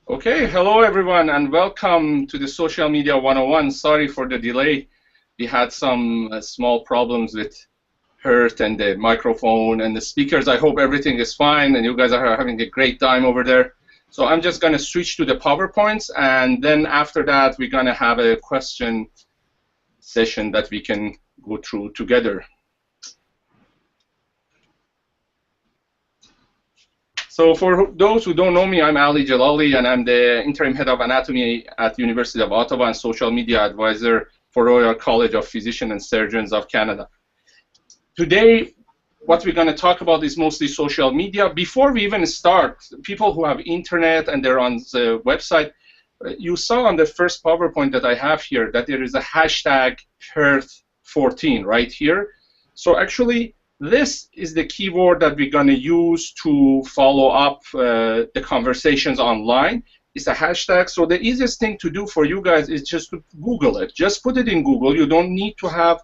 Okay, hello everyone and welcome to the Social Media 101. Sorry for the delay. We had some small problems with Hurt and the microphone and the speakers. I hope everything is fine and you guys are having a great time over there. So I'm just going to switch to the PowerPoints, and then after that we're going to have a question session that we can go through together. So for those who don't know me, I'm Ali Jalali, and I'm the interim head of anatomy at the University of Ottawa and social media advisor for Royal College of Physicians and Surgeons of Canada. Today, what we're going to talk about is mostly social media. Before we even start, people who have internet and they're on the website, you saw on the first PowerPoint that I have here that there is a hashtag Perth14 right here. So actually, this is the keyword that we're going to use to follow up the conversations online. It's a hashtag. So the easiest thing to do for you guys is just to Google it. Just put it in Google. You don't need to have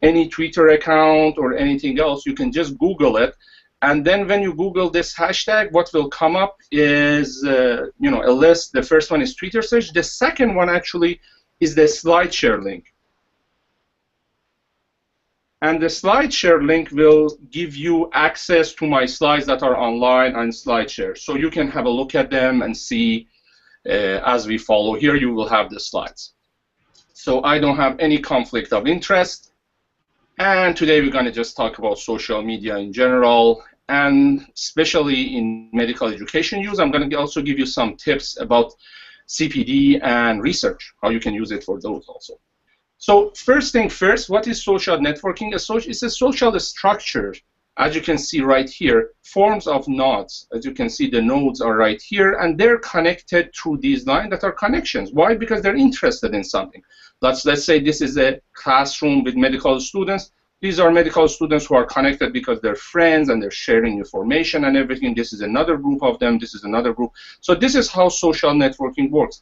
any Twitter account or anything else. You can just Google it. And then when you Google this hashtag, what will come up is a list. The first one is Twitter search. The second one actually is the SlideShare link. And the SlideShare link will give you access to my slides that are online on SlideShare. So you can have a look at them and see as we follow. Here you will have the slides. So I don't have any conflict of interest. And today we're going to just talk about social media in general, and especially in medical education use. I'm going to also give you some tips about CPD and research, how you can use it for those also. So first thing first, what is social networking? It's a social structure, as you can see right here, forms of nodes. As you can see, the nodes are right here, and they're connected through these lines that are connections. Why? Because they're interested in something. Let's say this is a classroom with medical students. These are medical students who are connected because they're friends and they're sharing information and everything. This is another group of them. This is another group. So this is how social networking works.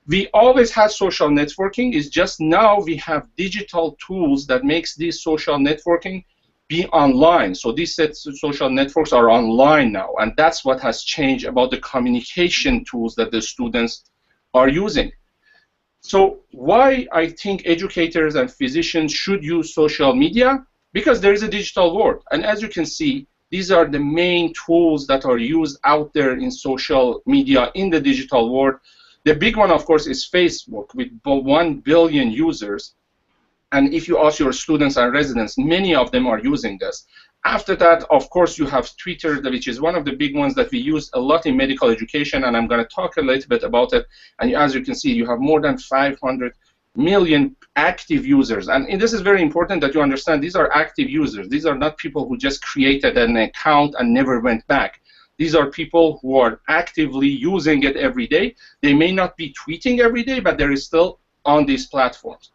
We always had social networking. It's just now we have digital tools that makes this social networking be online. So these social networks are online now, and that's what has changed about the communication tools that the students are using. So why I think educators and physicians should use social media? Because there is a digital world, and as you can see, these are the main tools that are used out there in social media in the digital world. The big one, of course, is Facebook with 1 billion users. And if you ask your students and residents, many of them are using this. After that, of course, you have Twitter, which is one of the big ones that we use a lot in medical education, and I'm going to talk a little bit about it. And as you can see, you have more than 500 million active users. And this is very important that you understand these are active users. These are not people who just created an account and never went back. These are people who are actively using it every day. They may not be tweeting every day, but they're still on these platforms.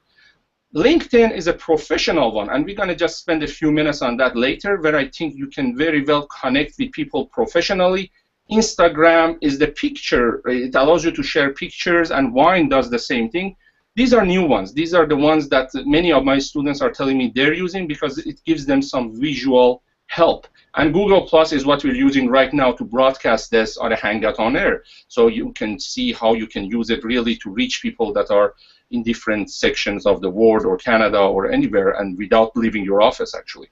LinkedIn is a professional one, and we're going to just spend a few minutes on that later, where I think you can very well connect with people professionally. Instagram is the picture. It allows you to share pictures, and Vine does the same thing. These are new ones. These are the ones that many of my students are telling me they're using because it gives them some visual help. And Google Plus is what we're using right now to broadcast this on a Hangout on Air. So you can see how you can use it really to reach people that are in different sections of the world or Canada or anywhere, and without leaving your office, actually.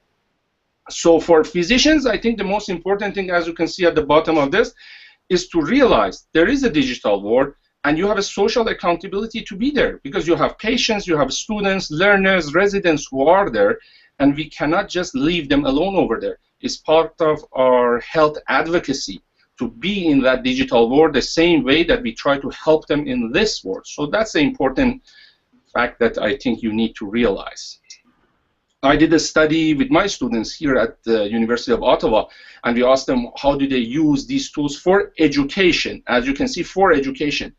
So for physicians, I think the most important thing, as you can see at the bottom of this, is to realize there is a digital world, and you have a social accountability to be there, because you have patients, you have students, learners, residents who are there, and we cannot just leave them alone over there. It's part of our health advocacy to be in that digital world the same way that we try to help them in this world. So that's the important fact that I think you need to realize. I did a study with my students here at the University of Ottawa, and we asked them how do they use these tools for education. As you can see, for education.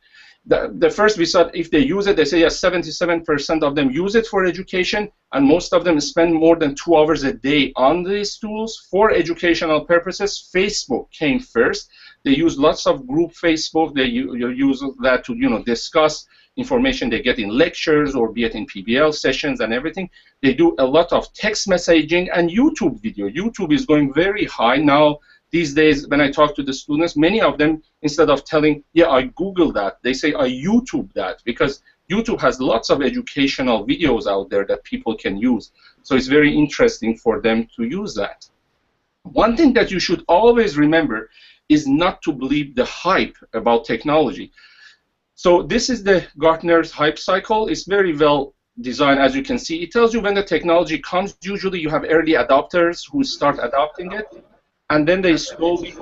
The first we saw if they use it, they say yes, 77% of them use it for education, and most of them spend more than 2 hours a day on these tools for educational purposes. Facebook came first. They use lots of group Facebook. They use that to discuss information they get in lectures or be it in PBL sessions and everything. They do a lot of text messaging and YouTube video. YouTube is going very high now. these days, when I talk to the students, many of them, instead of telling, yeah, I Googled that, they say, I YouTube that, because YouTube has lots of educational videos out there that people can use. So it's very interesting for them to use that. One thing that you should always remember is not to believe the hype about technology. So this is the Gartner's hype cycle. It's very well designed, as you can see. It tells you when the technology comes. Usually you have early adopters who start adopting it, and then they slowly,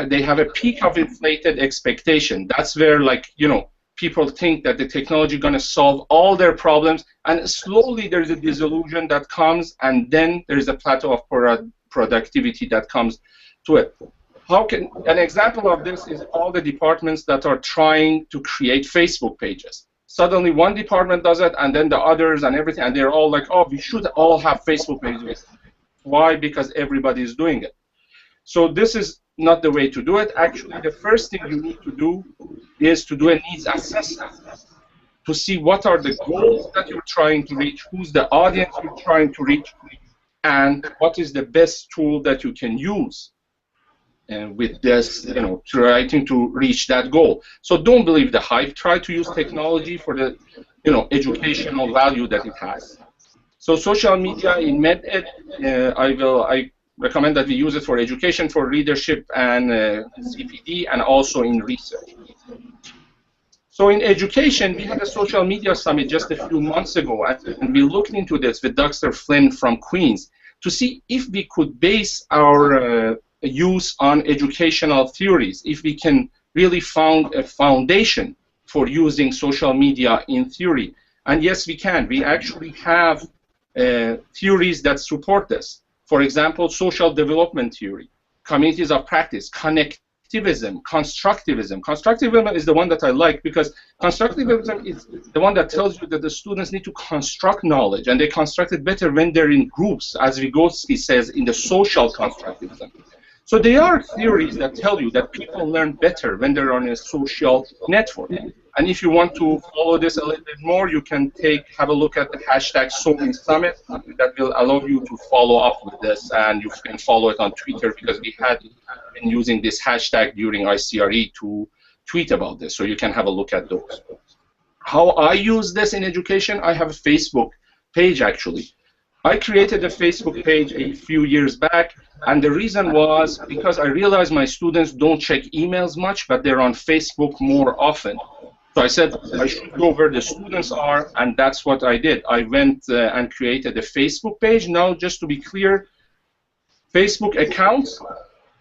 they have a peak of inflated expectation. That's where, like, you know, people think that the technology is going to solve all their problems, and slowly there's a disillusion that comes, and then there's a plateau of productivity that comes to it. How can, an example of this is all the departments that are trying to create Facebook pages. Suddenly one department does it, and then the others and everything, and they're all like, oh, we should all have Facebook pages. Why? Because everybody is doing it. So this is not the way to do it. Actually, the first thing you need to do is to do a needs assessment to see what are the goals that you're trying to reach, who's the audience you're trying to reach, and what is the best tool that you can use with this, you know, trying to reach that goal. So don't believe the hype. Try to use technology for the, you know, educational value that it has. So social media in MedEd, I recommend that we use it for education, for leadership, and CPD, and also in research. So in education, we had a social media summit just a few months ago, and we looked into this with Dr. Flynn from Queens to see if we could base our use on educational theories, if we can really found a foundation for using social media in theory. And yes, we can. We actually have theories that support this. For example, social development theory, communities of practice, connectivism, constructivism. Constructivism is the one that I like, because constructivism is the one that tells you that the students need to construct knowledge, and they construct it better when they're in groups, as Vygotsky says in the social constructivism. So there are theories that tell you that people learn better when they're on a social network. And if you want to follow this a little bit more, you can have a look at the hashtag SoMeSummit. That will allow you to follow up with this, and you can follow it on Twitter, because we had been using this hashtag during ICRE to tweet about this, so you can have a look at those. How I use this in education, I have a Facebook page actually. I created a Facebook page a few years back, and the reason was because I realized my students don't check emails much, but they're on Facebook more often. So I said I should go where the students are, and that's what I did. I went and created a Facebook page. Now, just to be clear, Facebook accounts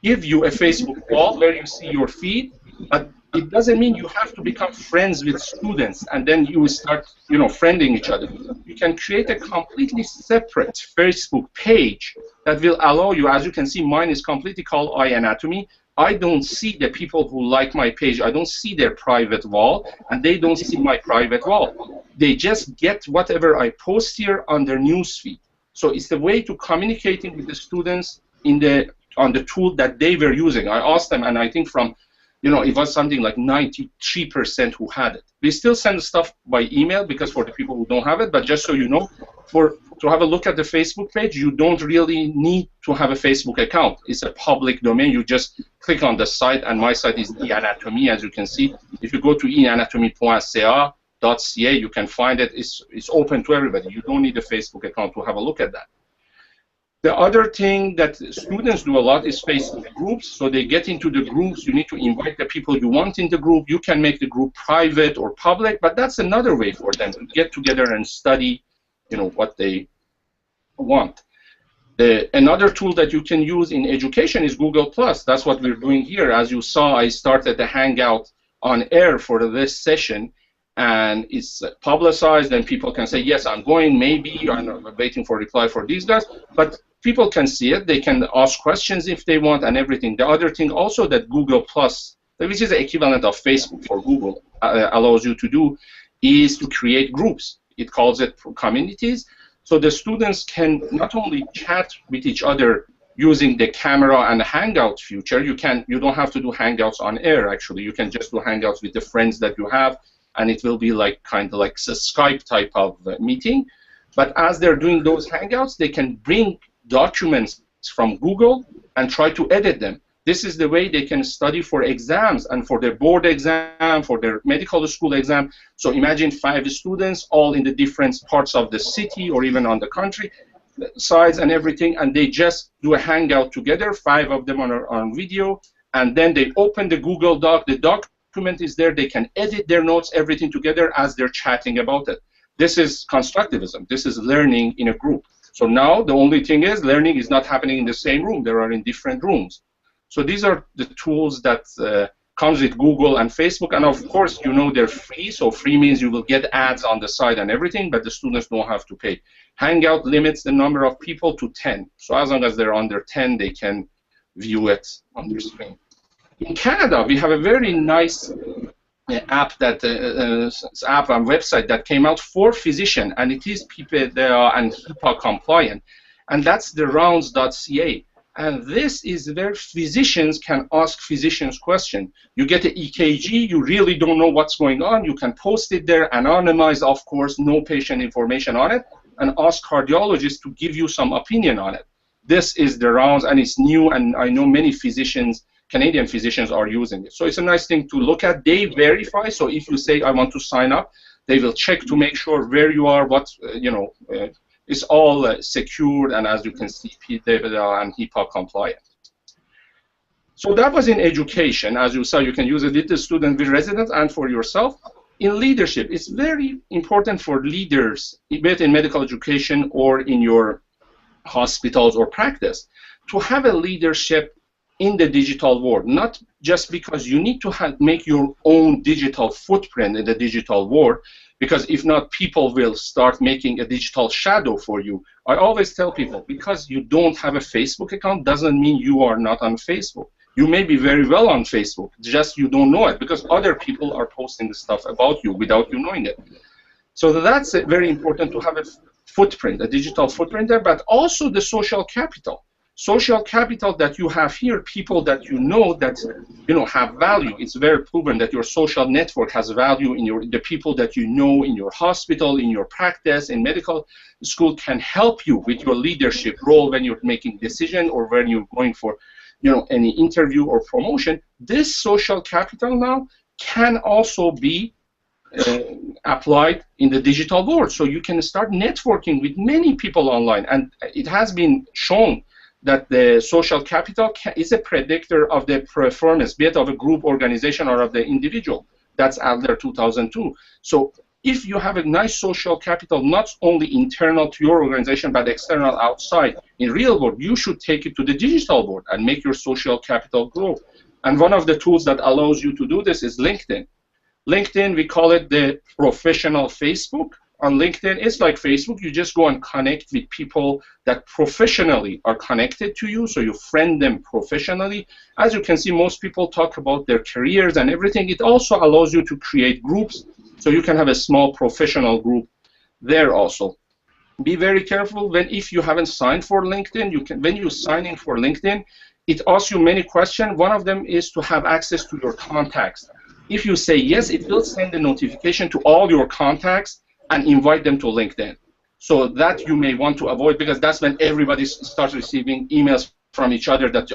give you a Facebook wall where you see your feed, but it doesn't mean you have to become friends with students and then you start, you know, friending each other. You can create a completely separate Facebook page that will allow you, as you can see, mine is completely called iAnatomy. I don't see the people who like my page. I don't see their private wall, and they don't see my private wall. They just get whatever I post here on their newsfeed. So it's the way to communicating with the students on the tool that they were using. I asked them, and I think from, you know, it was something like 93% who had it. We still send stuff by email, because for the people who don't have it, but just so you know, to have a look at the Facebook page, you don't really need to have a Facebook account. It's a public domain. You just click on the site, and my site is eAnatomy, as you can see. If you go to eanatomy.ca, you can find it. It's open to everybody. You don't need a Facebook account to have a look at that. The other thing that students do a lot is Facebook groups. So they get into the groups. You need to invite the people you want in the group. You can make the group private or public, but that's another way for them to get together and study, you know, what they want. Another tool that you can use in education is Google+. That's what we're doing here. As you saw, I started the Hangout on air for this session, and it's publicized, and people can say, yes, I'm going, maybe, I'm waiting for a reply for these guys, but people can see it. They can ask questions if they want and everything. The other thing also that Google+, which is the equivalent of Facebook for Google, allows you to do is to create groups. It calls it communities. So the students can not only chat with each other using the camera and the Hangout feature. You don't have to do Hangouts on air, actually. You can just do Hangouts with the friends that you have, and it will be like kind of like a Skype type of meeting. But as they're doing those Hangouts, they can bring documents from Google and try to edit them. This is the way they can study for exams and for their board exam, for their medical school exam. So imagine 5 students all in the different parts of the city or even on the country sides and everything, and they just do a hangout together, 5 of them on video, and then they open the Google Doc. The document is there. They can edit their notes, everything together as they're chatting about it. This is constructivism. This is learning in a group. So now the only thing is learning is not happening in the same room. They are in different rooms. So these are the tools that comes with Google and Facebook, and of course, you know, they're free. So free means you will get ads on the side and everything, but the students don't have to pay. Hangout limits the number of people to 10. So as long as they're under 10, they can view it on their screen. In Canada, we have a very nice app that app and website that came out for physicians, and it is PIPEDA and HIPAA compliant, and that's the rounds.ca. And this is where physicians can ask physicians questions. You get an EKG, you really don't know what's going on, you can post it there, anonymized, of course, no patient information on it, and ask cardiologists to give you some opinion on it. This is the rounds, and it's new, and I know many physicians, Canadian physicians, are using it. So it's a nice thing to look at. They verify, so if you say, I want to sign up, they will check to make sure where you are, what, you know, it's all secured, and as you can see, PIPEDA and HIPAA compliant. So that was in education. As you saw, you can use it with the student, with residents, and for yourself. In leadership, it's very important for leaders, be it in medical education or in your hospitals or practice, to have a leadership in the digital world, not just because you need to make your own digital footprint in the digital world, because if not, people will start making a digital shadow for you. I always tell people, because you don't have a Facebook account doesn't mean you are not on Facebook. You may be very well on Facebook, just you don't know it, because other people are posting the stuff about you without you knowing it. So that's very important to have a footprint, a digital footprint there, but also the social capital. Social capital that you have here, people that you know that have value. It's very proven that your social network has value in the people that you know in your hospital, in your practice, in medical school can help you with your leadership role when you're making decision or when you're going for any interview or promotion. This social capital now can also be applied in the digital world. So you can start networking with many people online, and it has been shown that the social capital is a predictor of the performance, be it of a group, organization, or of the individual. That's Adler 2002. So if you have a nice social capital, not only internal to your organization, but external outside, in real world, you should take it to the digital world and make your social capital grow. And one of the tools that allows you to do this is LinkedIn. LinkedIn, we call it the professional Facebook. On LinkedIn, it's like Facebook. You just go and connect with people that professionally are connected to you, so you friend them professionally. As you can see, most people talk about their careers and everything. It also allows you to create groups, so you can have a small professional group there also. Be very careful if you haven't signed for LinkedIn. When you sign in for LinkedIn, it asks you many questions. One of them is to have access to your contacts. If you say yes, it will send a notification to all your contacts and invite them to LinkedIn. So that you may want to avoid, because that's when everybody starts receiving emails from each other that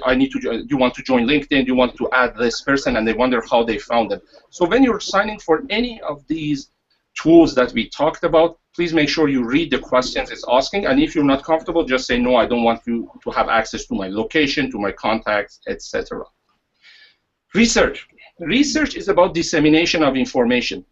you want to join LinkedIn, you want to add this person, and they wonder how they found them. So when you're signing for any of these tools that we talked about, please make sure you read the questions it's asking, and if you're not comfortable, just say, no, I don't want you to have access to my location, to my contacts, etc. Research. Research is about dissemination of information.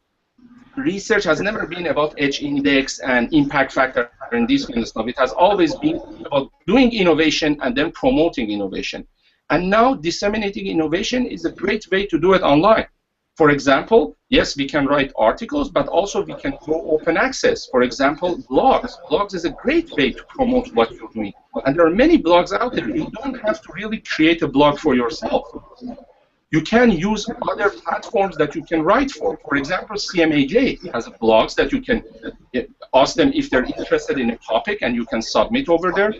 Research has never been about H-index and impact factor and this kind of stuff. It has always been about doing innovation and then promoting innovation. And now disseminating innovation is a great way to do it online. For example, yes, we can write articles, but also we can go open access. For example, blogs. Blogs is a great way to promote what you're doing. And there are many blogs out there. You don't have to really create a blog for yourself. You can use other platforms that you can write for. For example, CMAJ has blogs that you can ask them if they're interested in a topic, and you can submit over there.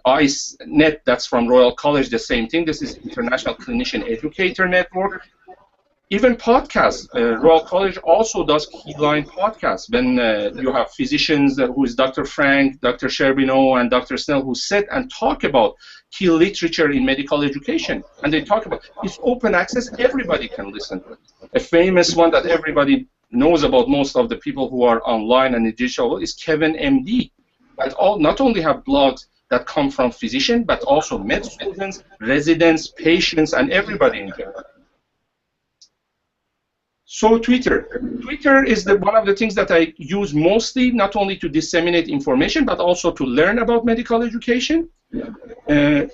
ICENET, that's from Royal College, the same thing. This is International Clinician Educator Network. Even podcasts. Royal College also does Keyline podcasts. When you have physicians who is Dr. Frank, Dr. Sherbino, and Dr. Snell who sit and talk about key literature in medical education, and they talk about it's open access. Everybody can listen to it. A famous one that everybody knows about, most of the people who are online and in digital, is Kevin MD. That all not only have blogs that come from physicians, but also med students, residents, patients, and everybody in general. So Twitter. Twitter is one of the things that I use mostly, not only to disseminate information, but also to learn about medical education.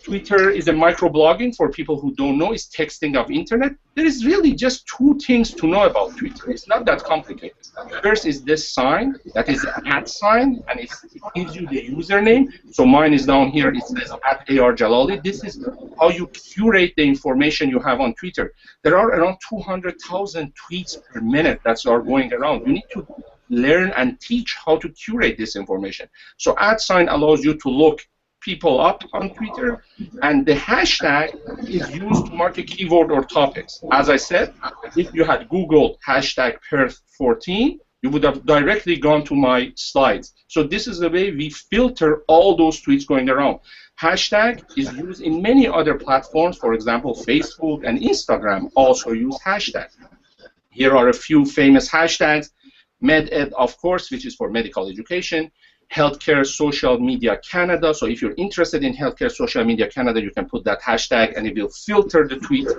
Twitter is a microblogging for people who don't know. It's texting of internet. There is really just two things to know about Twitter. It's not that complicated. First is this sign, that is an @ sign, and it gives you the username. So mine is down here. It says @ARJalali. This is how you curate the information you have on Twitter. There are around 200,000 tweets per minute that are going around. You need to learn and teach how to curate this information. So @ sign allows you to look people up on Twitter, and the hashtag is used to mark a keyword or topics. As I said, if you had Googled hashtag Perth14, you would have directly gone to my slides. So this is the way we filter all those tweets going around. Hashtag is used in many other platforms. For example, Facebook and Instagram also use hashtag. Here are a few famous hashtags. MedEd, of course, which is for medical education. Healthcare Social Media Canada. So if you're interested in Healthcare Social Media Canada, you can put that hashtag and it will filter the tweets.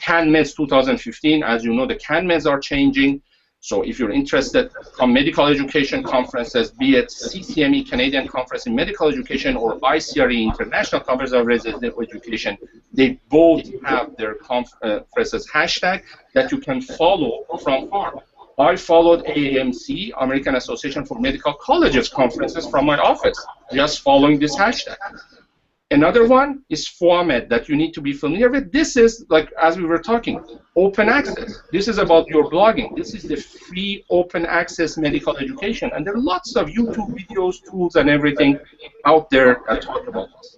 CanMeds 2015, as you know, the CanMeds are changing. So if you're interested in medical education conferences, be it CCME, Canadian Conference in Medical Education, or ICRE, International Conference of Resident Education, they both have their conferences hashtag that you can follow from far. I followed AAMC, American Association for Medical Colleges conferences from my office, just following this hashtag. Another one is FOAMED that you need to be familiar with. This is, like as we were talking, open access. This is about your blogging. This is the free open access medical education. And there are lots of YouTube videos, tools, and everything out there that talk about this.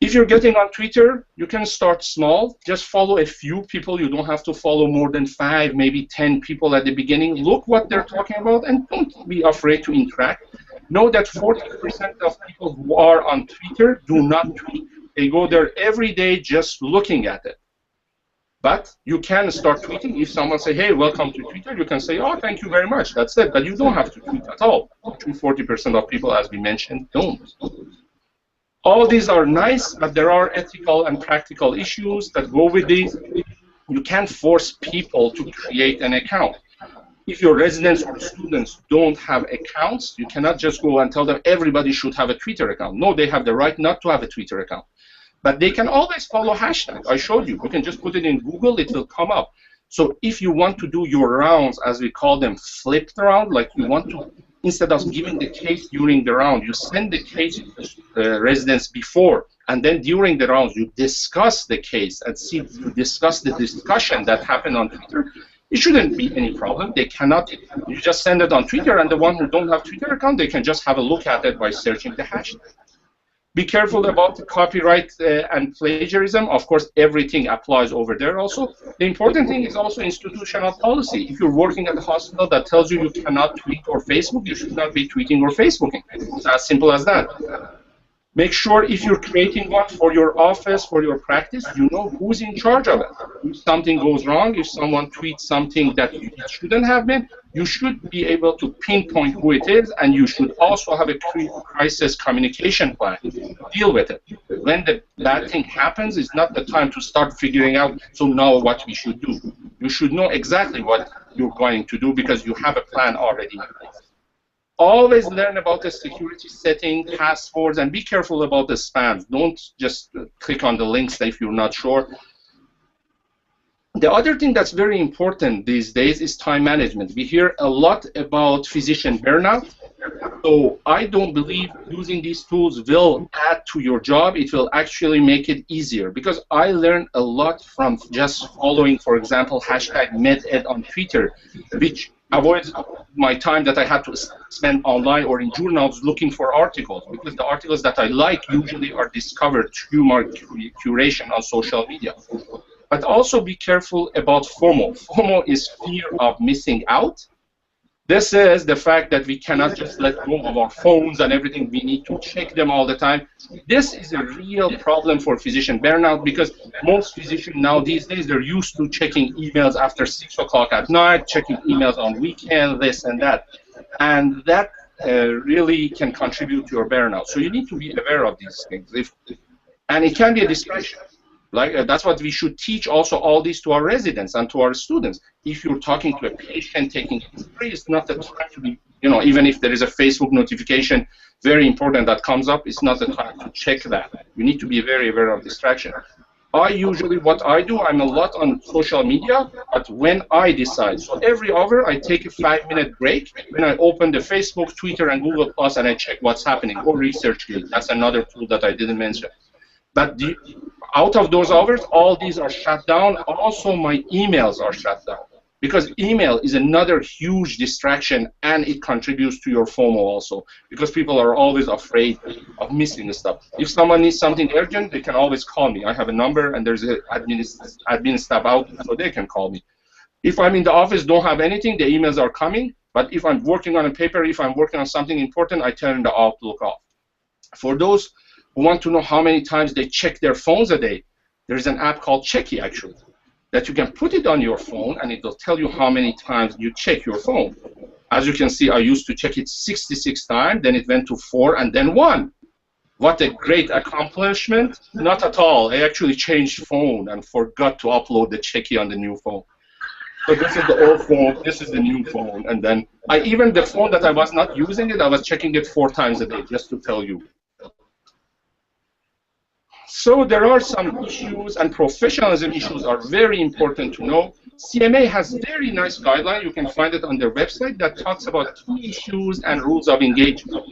If you're getting on Twitter, you can start small. Just follow a few people. You don't have to follow more than 5, maybe 10 people at the beginning. Look what they're talking about and don't be afraid to interact. Know that 40% of people who are on Twitter do not tweet. They go there every day just looking at it. But you can start tweeting. If someone say, hey, welcome to Twitter, you can say, oh, thank you very much. That's it. But you don't have to tweet at all. 40% of people, as we mentioned, don't. All these are nice, but there are ethical and practical issues that go with these. You can't force people to create an account. If your residents or students don't have accounts, you cannot just go and tell them everybody should have a Twitter account. No, they have the right not to have a Twitter account. But they can always follow hashtags. I showed you. You can just put it in Google, it will come up. So if you want to do your rounds, as we call them, flipped round, like you want to, instead of giving the case during the round, you send the case to the residents before, and then during the rounds, you discuss the case and see, you discuss the discussion that happened on Twitter. It shouldn't be any problem. They cannot, you just send it on Twitter, and the one who don't have Twitter account, they can just have a look at it by searching the hashtag. Be careful about the copyright and plagiarism. Of course, everything applies over there also. The important thing is also institutional policy. If you're working at a hospital that tells you you cannot tweet or Facebook, you should not be tweeting or Facebooking. It's as simple as that. Make sure if you're creating one for your office, for your practice, you know who's in charge of it. If something goes wrong, if someone tweets something that it shouldn't have been, you should be able to pinpoint who it is, and you should also have a crisis communication plan to deal with it. When the bad thing happens, it's not the time to start figuring out, so now what we should do. You should know exactly what you're going to do because you have a plan already in place. Always learn about the security setting, passwords, and be careful about the spams. Don't just click on the links if you're not sure. The other thing that's very important these days is time management. We hear a lot about physician burnout. So I don't believe using these tools will add to your job. It will actually make it easier, because I learned a lot from just following, for example, hashtag MedEd on Twitter, which avoids my time that I had to spend online or in journals looking for articles, because the articles that I like usually are discovered through my curation on social media. But But also be careful about FOMO. FOMO is fear of missing out. This is the fact that we cannot just let go of our phones and everything. We need to check them all the time. This is a real problem for physician burnout, because most physicians now these days, they're used to checking emails after 6 o'clock at night, checking emails on weekend, this and that. And that really can contribute to your burnout. So you need to be aware of these things. And it can be a distraction. Like that's what we should teach also all these to our residents and to our students. If you're talking to a patient taking history, it's not the time to be, even if there is a Facebook notification, very important that comes up, it's not the time to check that. You need to be very aware of distraction. What I do, I'm a lot on social media, but when I decide, so every hour I take a 5-minute break, when I open the Facebook, Twitter, and Google Plus, and I check what's happening, or ResearchGate. That's another tool that I didn't mention. But out of those hours, all these are shut down. Also, my emails are shut down, because email is another huge distraction, and it contributes to your FOMO also, because people are always afraid of missing stuff. If someone needs something urgent, they can always call me. I have a number, and there's an admin staff out, so they can call me. If I'm in the office, don't have anything, the emails are coming. But if I'm working on a paper, if I'm working on something important, I turn the Outlook off. For those who want to know how many times they check their phones a day, there is an app called Checky, actually, that you can put it on your phone, and it will tell you how many times you check your phone. As you can see, I used to check it 66 times, then it went to 4, and then 1. What a great accomplishment. Not at all. I actually changed phone and forgot to upload the Checky on the new phone. So this is the old phone, this is the new phone, and then even the phone that I was not using it, I was checking it 4 times a day, just to tell you. So there are some issues, and professionalism issues are very important to know. CMA has very nice guideline. You can find it on their website that talks about key issues and rules of engagement.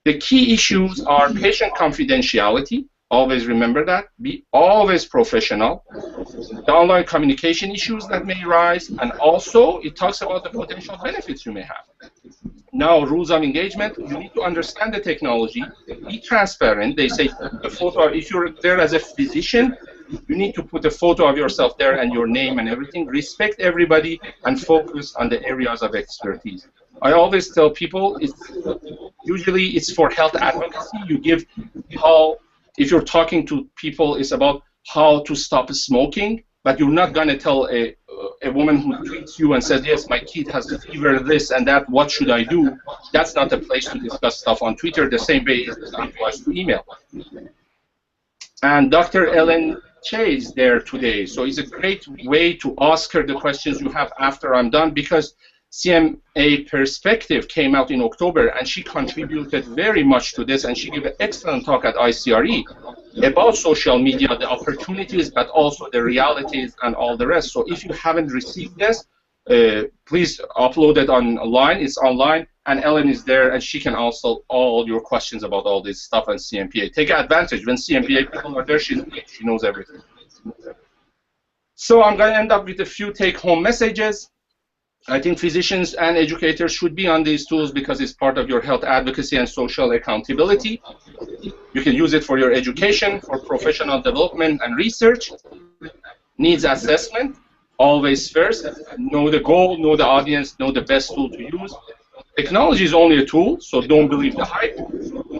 The key issues are patient confidentiality. Always remember that. Be always professional. The online communication issues that may arise, and also it talks about the potential benefits you may have. Now, rules of engagement, you need to understand the technology, be transparent. They say a photo, if you're there as a physician, you need to put a photo of yourself there and your name and everything. Respect everybody and focus on the areas of expertise. I always tell people, usually it's for health advocacy. You give if you're talking to people, it's about how to stop smoking, but you're not going to tell a woman who treats you and says, yes, my kid has a fever, this and that, what should I do? That's not a place to discuss stuff on Twitter, the same way it applies to email. And Dr. Ellen Chase is there today, so it's a great way to ask her the questions you have after I'm done, because CMA Perspective came out in October, and she contributed very much to this, and she gave an excellent talk at ICRE about social media, the opportunities, but also the realities and all the rest. So if you haven't received this, please upload it online. It's online, and Ellen is there, and she can answer all your questions about all this stuff on CMPA. Take advantage. When CMPA people are there, she knows everything. So I'm going to end up with a few take-home messages. I think physicians and educators should be on these tools because it's part of your health advocacy and social accountability. You can use it for your education, for professional development and research. Needs assessment, always first. Know the goal, know the audience, know the best tool to use. Technology is only a tool, so don't believe the hype.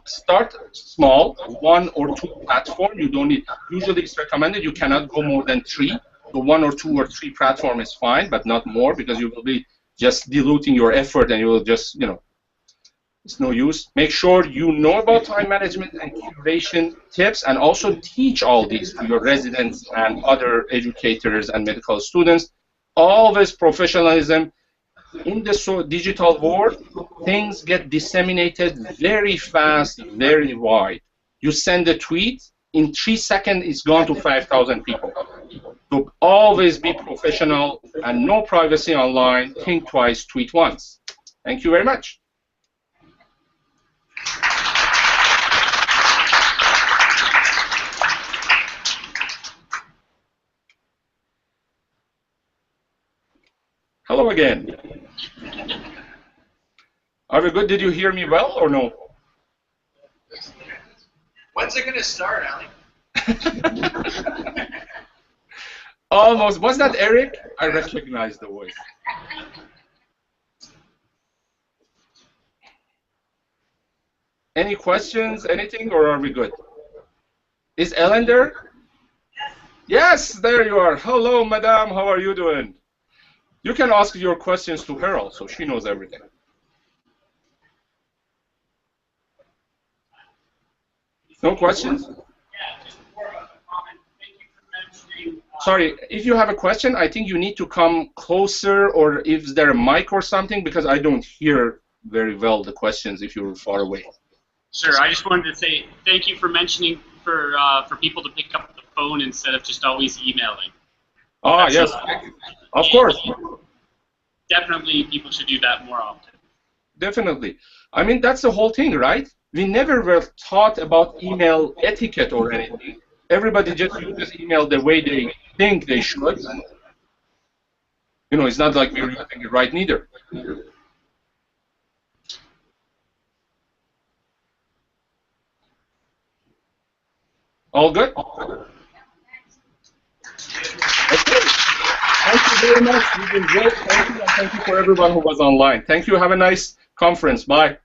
Start small, 1 or 2 platforms. You don't need, usually it's recommended you cannot go more than 3. So 1 or 2 or 3 platforms is fine, but not more, because you will be just diluting your effort, and you will just, it's no use. Make sure you know about time management and curation tips, and also teach all these to your residents and other educators and medical students. Always professionalism. In the digital world, things get disseminated very fast, very wide. You send a tweet, in 3 seconds, it's gone to 5,000 people. So always be professional, and no privacy online. Think twice, tweet once. Thank you very much. Hello again. Are we good? Did you hear me well or no? When's it going to start, Ali? Almost. Was that Eric? I recognize the voice. Any questions, anything, or are we good? Is Ellen there? Yes, there you are. Hello, madam. How are you doing? You can ask your questions to her also. She knows everything. No questions? Sorry, if you have a question, I think you need to come closer, or if there a mic or something, because I don't hear very well the questions if you're far away. Sure, I just wanted to say thank you for mentioning for people to pick up the phone instead of just always emailing. Ah, yes, of course. Definitely, people should do that more often. Definitely. I mean, that's the whole thing, right? We never were taught about email etiquette or anything. Everybody just uses email the way they think they should. And, you know, it's not like we're using it right neither. All good? Okay. Thank you very much. You've been great. Thank you, and thank you for everyone who was online. Thank you. Have a nice conference. Bye.